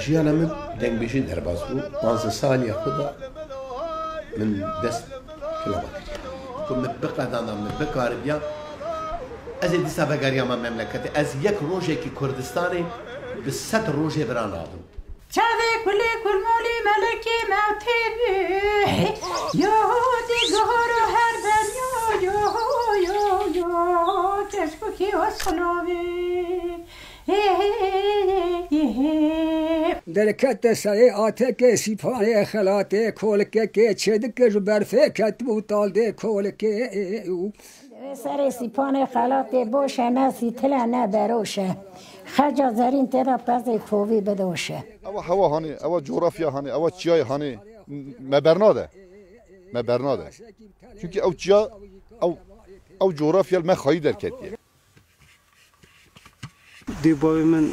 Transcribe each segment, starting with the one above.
جيانا من دنگ بيجين أرباز بو وانز سالي خدا من دست كلامك كم متبقى دانا متبقى عربيا از دستا بقاريا ما مملكتي از يك روجي كي كردستاني بالست روجي بران آدم چاوه کلی کل مولی ملکی موتیبی یو دیگارو هر بر یو کشکو کی اسلوی درکت سیعاته که سیپانه خلاته کولکه که چدکش برفه کتبو تالده کولکه سر سیپانه خلاته باشه نسی تله نبروشه خجا زرین تیرا پس کووی بدوشه او هوا هانی او جغرافیا هانی او چیای هانی مبرناده چونکه او چیا او جغرافیا ما خواهی درکتیه دی باوی من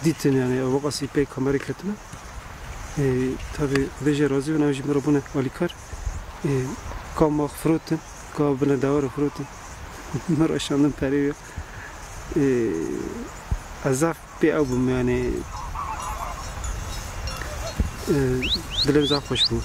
دیتن یعنی واقعا سیپی کامری کتنه تابی دیجی رازی و نمیشه مربونه ولی کار کام فروتن کام بنا داور فروتن مراشاندن پریو ازاف بی او بم یعنی دلم زاف خوش بود